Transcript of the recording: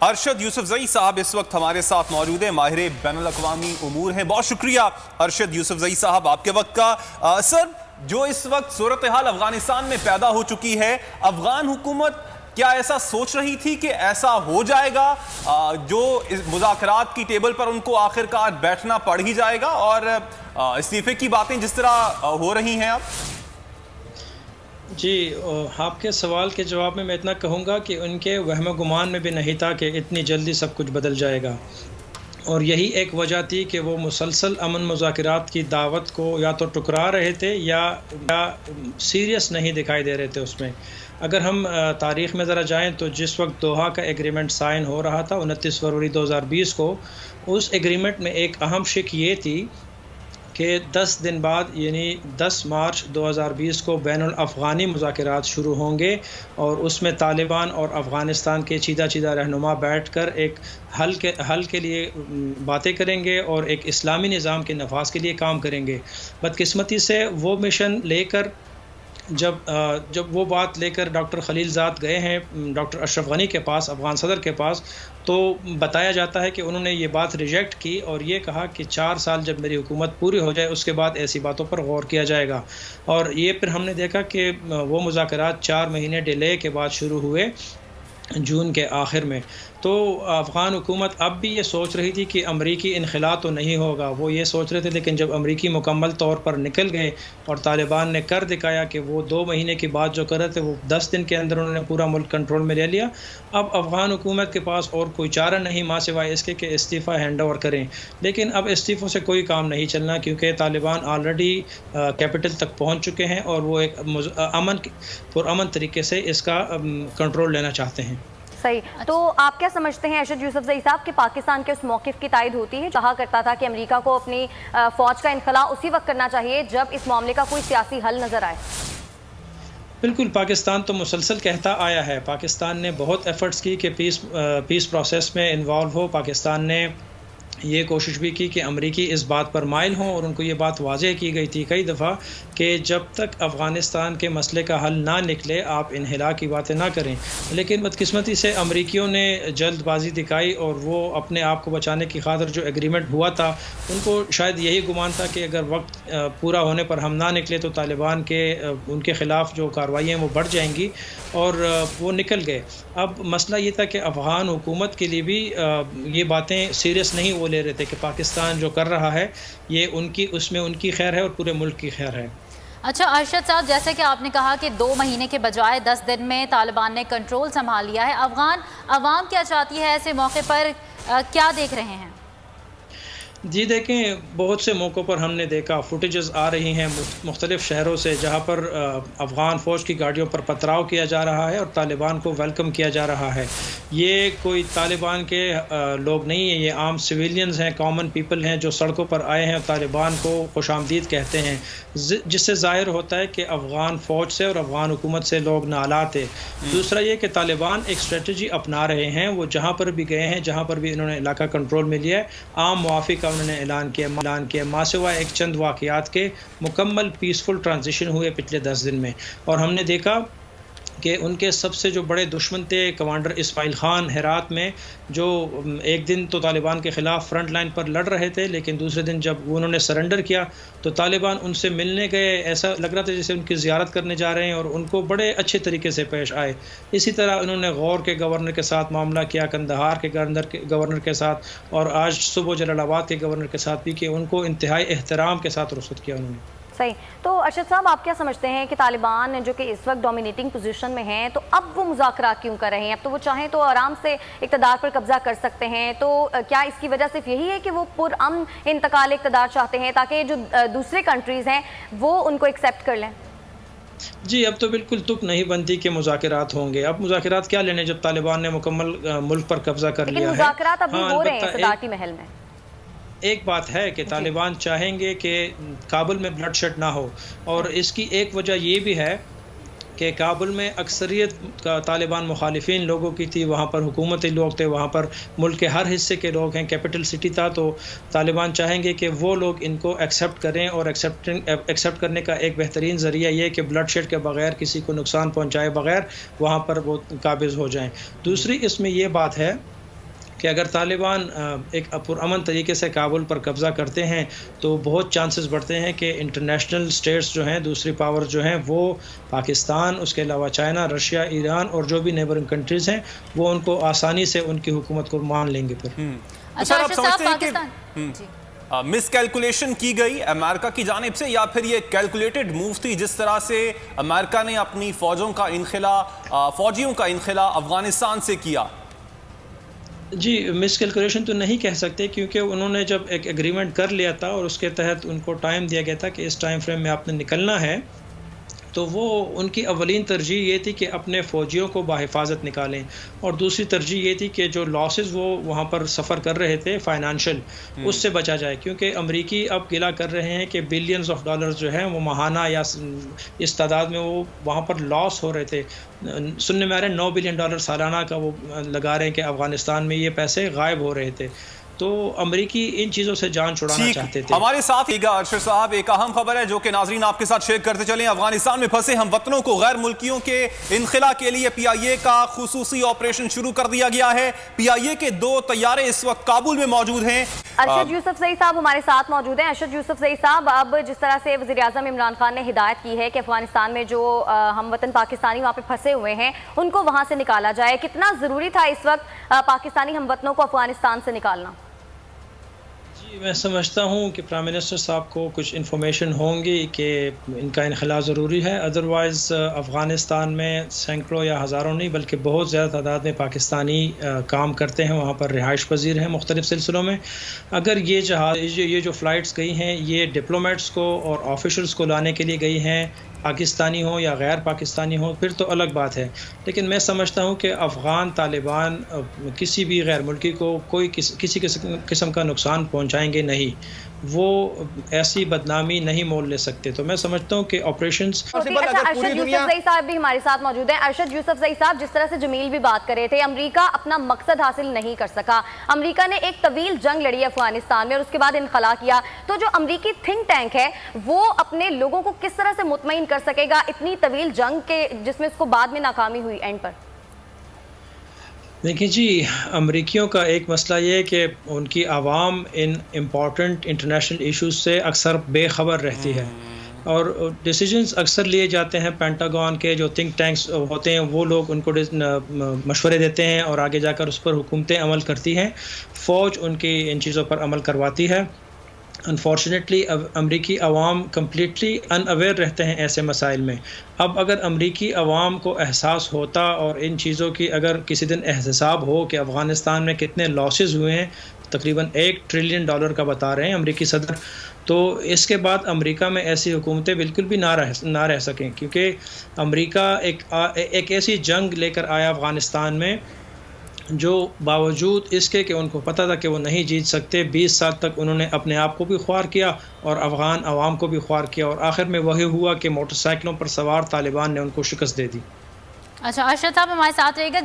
ارشد یوسفزئی صاحب اس وقت ہمارے ساتھ موجود ہیں، ماہر بین الاقوامی امور ہیں۔ بہت شکریہ ارشد یوسفزئی صاحب آپ کے وقت کا۔ سر، جو اس وقت صورتحال افغانستان میں پیدا ہو چکی ہے، افغان حکومت کیا ایسا سوچ رہی تھی کہ ایسا ہو جائے گا، جو مذاکرات کی ٹیبل پر ان کو آخر کار بیٹھنا پڑ ہی جائے گا، اور استعفے کی باتیں جس طرح ہو رہی ہیں اب؟ جی، آپ کے سوال کے جواب میں اتنا کہوں گا کہ ان کے وہم و گمان میں بھی نہیں تھا کہ اتنی جلدی سب کچھ بدل جائے گا، اور یہی ایک وجہ تھی کہ وہ مسلسل امن مذاکرات کی دعوت کو یا تو ٹکرا رہے تھے یا سیریس نہیں دکھائی دے رہے تھے اس میں۔ اگر ہم تاریخ میں ذرا جائیں تو جس وقت دوحہ کا ایگریمنٹ سائن ہو رہا تھا 29 فروری 2020 کو، اس ایگریمنٹ میں ایک اہم شق یہ تھی کہ 10 دن بعد یعنی 10 مارچ 2020 کو بین الافغانی مذاکرات شروع ہوں گے، اور اس میں طالبان اور افغانستان کے چیدہ رہنما بیٹھ کر ایک حل کے لیے باتیں کریں گے اور ایک اسلامی نظام کے نفاذ کے لیے کام کریں گے۔ بدقسمتی سے وہ مشن لے کر جب وہ بات لے کر ڈاکٹر خلیل زاد گئے ہیں ڈاکٹر اشرف غنی کے پاس، افغان صدر کے پاس، تو بتایا جاتا ہے کہ انہوں نے یہ بات ریجیکٹ کی اور یہ کہا کہ 4 سال جب میری حکومت پوری ہو جائے اس کے بعد ایسی باتوں پر غور کیا جائے گا۔ اور یہ پھر ہم نے دیکھا کہ وہ مذاکرات 4 مہینے ڈیلے کے بعد شروع ہوئے جون کے آخر میں۔ تو افغان حکومت اب بھی یہ سوچ رہی تھی کہ امریکی انخلا تو نہیں ہوگا، وہ یہ سوچ رہے تھے، لیکن جب امریکی مکمل طور پر نکل گئے اور طالبان نے کر دکھایا کہ وہ 2 مہینے کی بات جو کر رہے تھے وہ 10 دن کے اندر انہوں نے پورا ملک کنٹرول میں لے لیا۔ اب افغان حکومت کے پاس اور کوئی چارہ نہیں ماں سوائے اس کے کہ استعفیٰ ہینڈ اوور کریں، لیکن اب استعفوں سے کوئی کام نہیں چلنا، کیونکہ طالبان آلریڈی کیپٹل تک پہنچ چکے ہیں اور وہ ایک پرامن طریقے سے اس کا کنٹرول لینا چاہتے ہیں۔ صحیح، تو آپ کیا سمجھتے ہیں ارشد یوسفزئی صاحب کہ پاکستان کے اس موقف کی تائید ہوتی ہے؟ کہا کرتا تھا کہ امریکہ کو اپنی فوج کا انخلا اسی وقت کرنا چاہیے جب اس معاملے کا کوئی سیاسی حل نظر آئے۔ بالکل، پاکستان تو مسلسل کہتا آیا ہے، پاکستان نے بہت ایفرٹس کی کہ پیس پروسیس میں انوالو ہو۔ پاکستان نے یہ کوشش بھی کی کہ امریکی اس بات پر مائل ہوں، اور ان کو یہ بات واضح کی گئی تھی کئی دفعہ کہ جب تک افغانستان کے مسئلے کا حل نہ نکلے آپ انخلا کی باتیں نہ کریں، لیکن بدقسمتی سے امریکیوں نے جلد بازی دکھائی، اور وہ اپنے آپ کو بچانے کی خاطر جو ایگریمنٹ ہوا تھا ان کو شاید یہی گمان تھا کہ اگر وقت پورا ہونے پر ہم نہ نکلے تو طالبان کے ان کے خلاف جو کارروائیاں وہ بڑھ جائیں گی، اور وہ نکل گئے۔ اب مسئلہ یہ تھا کہ افغان حکومت کے لیے بھی یہ باتیں سیریس نہیں وہ لے رہے تھے کہ پاکستان جو کر رہا ہے یہ اس میں ان کی خیر ہے اور پورے ملک کی خیر ہے۔ اچھا ارشد صاحب، جیسے کہ آپ نے کہا کہ 2 مہینے کے بجائے 10 دن میں طالبان نے کنٹرول سنبھال لیا ہے، افغان عوام کیا چاہتی ہے ایسے موقع پر؟ کیا دیکھ رہے ہیں؟ جی دیکھیں، بہت سے موقعوں پر ہم نے دیکھا فوٹیجز آ رہی ہیں مختلف شہروں سے جہاں پر افغان فوج کی گاڑیوں پر پتھراؤ کیا جا رہا ہے اور طالبان کو ویلکم کیا جا رہا ہے۔ یہ کوئی طالبان کے لوگ نہیں ہیں، یہ عام سویلینز ہیں، کامن پیپل ہیں جو سڑکوں پر آئے ہیں اور طالبان کو خوش آمدید کہتے ہیں، جس سے ظاہر ہوتا ہے کہ افغان فوج سے اور افغان حکومت سے لوگ نالاں تھے۔ دوسرا یہ کہ طالبان ایک اسٹریٹجی اپنا رہے ہیں، وہ جہاں پر بھی گئے ہیں، جہاں پر بھی انہوں نے علاقہ کنٹرول میں لیا ہے، عام موافق کا انہوں نے اعلان کیا ماں سوائے ایک چند واقعات کے مکمل پیسفل ٹرانزیشن ہوئے پچھلے 10 دن میں۔ اور ہم نے دیکھا کہ ان کے سب سے جو بڑے دشمن تھے کمانڈر اسماعیل خان ہرات میں، جو ایک دن تو طالبان کے خلاف فرنٹ لائن پر لڑ رہے تھے، لیکن دوسرے دن جب انہوں نے سرنڈر کیا تو طالبان ان سے ملنے گئے، ایسا لگ رہا تھا جیسے ان کی زیارت کرنے جا رہے ہیں، اور ان کو بڑے اچھے طریقے سے پیش آئے۔ اسی طرح انہوں نے غور کے گورنر کے ساتھ معاملہ کیا، کندہار کے گورنر کے ساتھ، اور آج صبح جلال آباد کے گورنر کے ساتھ بھی، کہ ان کو انتہائی احترام کے ساتھ رخصت کیا انہوں نے۔ صحیح، تو ارشد صاحب آپ کیا سمجھتے ہیں کہ طالبان جو کہ اس وقت ڈومینیٹنگ پوزیشن میں ہیں تو اب وہ مذاکرات کیوں کر رہے ہیں؟ اب تو وہ چاہیں تو آرام سے اقتدار پر قبضہ کر سکتے ہیں، تو کیا اس کی وجہ صرف یہی ہے کہ وہ پرامن انتقال اقتدار چاہتے ہیں تاکہ جو دوسرے کنٹریز ہیں وہ ان کو ایکسیپٹ کر لیں؟ جی، اب تو بالکل تک نہیں بنتی کہ مذاکرات ہوں گے۔ اب مذاکرات کیا لینے جب طالبان نے مکمل ملک پر قبضہ کر لیا ہے؟ لیکن مذاکرات ابھی ہو رہے ہیں صدارتی محل میں۔ ایک بات ہے کہ طالبان چاہیں گے کہ کابل میں بلڈ شیڈ نہ ہو، اور اس کی ایک وجہ یہ بھی ہے کہ کابل میں اکثریت کا طالبان مخالفین لوگوں کی تھی، وہاں پر حکومتی لوگ تھے، وہاں پر ملک کے ہر حصے کے لوگ ہیں، کیپٹل سٹی تھا، تو طالبان چاہیں گے کہ وہ لوگ ان کو ایکسیپٹ کریں، اور ایکسیپٹ کرنے کا ایک بہترین ذریعہ یہ کہ بلڈ شیڈ کے بغیر، کسی کو نقصان پہنچائے بغیر وہاں پر وہ قابض ہو جائیں۔ دوسری اس میں یہ بات ہے کہ اگر طالبان ایک پرامن طریقے سے کابل پر قبضہ کرتے ہیں تو بہت چانسز بڑھتے ہیں کہ انٹرنیشنل اسٹیٹس جو ہیں، دوسری پاور جو ہیں، وہ پاکستان، اس کے علاوہ چائنا، رشیا، ایران اور جو بھی نیبرنگ کنٹریز ہیں، وہ ان کو آسانی سے ان کی حکومت کو مان لیں گے پھر۔ اچھا آپ ارشد صاحب، سمجھتے ہیں کہ پاکستان جی مس کیلکولیشن کی گئی امریکہ کی جانب سے، یا پھر یہ کیلکولیٹڈ موو تھی جس طرح سے امریکہ نے اپنی فوجیوں کا انخلا افغانستان سے کیا؟ جی، مس کیلکولیشن تو نہیں کہہ سکتے، کیونکہ انہوں نے جب ایک ایگریمنٹ کر لیا تھا اور اس کے تحت ان کو ٹائم دیا گیا تھا کہ اس ٹائم فریم میں آپ نے نکلنا ہے، تو وہ ان کی اولین ترجیح یہ تھی کہ اپنے فوجیوں کو بحفاظت نکالیں، اور دوسری ترجیح یہ تھی کہ جو لاسز وہ وہاں پر سفر کر رہے تھے فائنانشل، اس سے بچا جائے، کیونکہ امریکی اب گلا کر رہے ہیں کہ بلینز آف ڈالرز جو ہیں وہ ماہانہ یا اس تعداد میں وہ وہاں پر لاس ہو رہے تھے۔ سننے میں آ رہے ہیں $9 بلین سالانہ کا وہ لگا رہے ہیں کہ افغانستان میں یہ پیسے غائب ہو رہے تھے، تو امریکی ان چیزوں سے جان چھڑانا چاہتے تھے۔ ہمارے ساتھ ارشد صاحب ایک اہم خبر ہے جو کہ ناظرین آپ کے ساتھ شیئر کرتے چلیں۔ افغانستان میں پھنسے ہم وطنوں کو غیر ملکیوں کے انخلا کے لیے پی آئی اے کا خصوصی آپریشن شروع کر دیا گیا ہے۔ پی آئی اے کے 2 طیارے اس وقت کابل میں موجود ہیں۔ ارشد یوسفزئی صاحب ہمارے ساتھ موجود ہیں۔ ارشد یوسفزئی صاحب، اب جس طرح سے وزیر اعظم عمران خان نے ہدایت کی ہے کہ افغانستان میں جو ہم وطن پاکستانی وہاں پہ پھنسے ہوئے ہیں ان کو وہاں سے نکالا جائے، کتنا ضروری تھا اس وقت پاکستانی ہم وطنوں کو افغانستان سے نکالنا؟ میں سمجھتا ہوں کہ پرائم منسٹر صاحب کو کچھ انفارمیشن ہوں گی کہ ان کا انخلا ضروری ہے، ادروائز افغانستان میں سینکڑوں یا ہزاروں نہیں بلکہ بہت زیادہ تعداد میں پاکستانی کام کرتے ہیں، وہاں پر رہائش پذیر ہیں مختلف سلسلوں میں۔ اگر یہ جو فلائٹس گئی ہیں یہ ڈپلومیٹس کو اور آفیشلز کو لانے کے لیے گئی ہیں، پاکستانی ہوں یا غیر پاکستانی ہوں، پھر تو الگ بات ہے، لیکن میں سمجھتا ہوں کہ افغان طالبان کسی بھی غیر ملکی کو کوئی کسی قسم کا نقصان پہنچائیں گے نہیں، وہ ایسی بدنامی نہیں مول لے سکتے، تو میں سمجھتا ہوں کہ آپریشنز۔ اچھا، ارشد یوسفزئی صاحب بھی ہمارے ساتھ موجود ہیں۔ ارشد یوسفزئی صاحب، جس طرح سے جمیل بھی بات کر رہے تھے، امریکہ اپنا مقصد حاصل نہیں کر سکا، امریکہ نے ایک طویل جنگ لڑی افغانستان میں اور اس کے بعد انخلا کیا، تو جو امریکی تھنک ٹینک ہے وہ اپنے لوگوں کو کس طرح سے مطمئن کر سکے گا اتنی طویل جنگ کے جس میں اس کو بعد میں ناکامی ہوئی اینڈ پر؟ دیکھیں جی، امریکیوں کا ایک مسئلہ یہ ہے کہ ان کی عوام ان امپورٹنٹ انٹرنیشنل ایشوز سے اکثر بے خبر رہتی ہے، اور ڈیسیجنز اکثر لیے جاتے ہیں پینٹاگون کے جو تھنک ٹینکس ہوتے ہیں، وہ لوگ ان کو مشورے دیتے ہیں اور آگے جا کر اس پر حکومتیں عمل کرتی ہیں، فوج ان کی ان چیزوں پر عمل کرواتی ہے۔ انفارچونیٹلی امریکی عوام کمپلیٹلی ان اویئر رہتے ہیں ایسے مسائل میں۔ اب اگر امریکی عوام کو احساس ہوتا اور ان چیزوں کی اگر کسی دن احتساب ہو کہ افغانستان میں کتنے لاسز ہوئے ہیں، تقریباً $1 ٹریلین کا بتا رہے ہیں امریکی صدر، تو اس کے بعد امریکہ میں ایسی حکومتیں بالکل بھی نہ رہ سکیں، کیونکہ امریکہ ایک ایسی جنگ لے کر آیا افغانستان میں جو باوجود اس کے کہ ان کو پتہ تھا کہ وہ نہیں جیت سکتے، 20 سال تک انہوں نے اپنے آپ کو بھی خوار کیا اور افغان عوام کو بھی خوار کیا، اور آخر میں وہی ہوا کہ موٹر سائیکلوں پر سوار طالبان نے ان کو شکست دے دی۔ اچھا ارشد صاحب ہمارے ساتھ رہے گا۔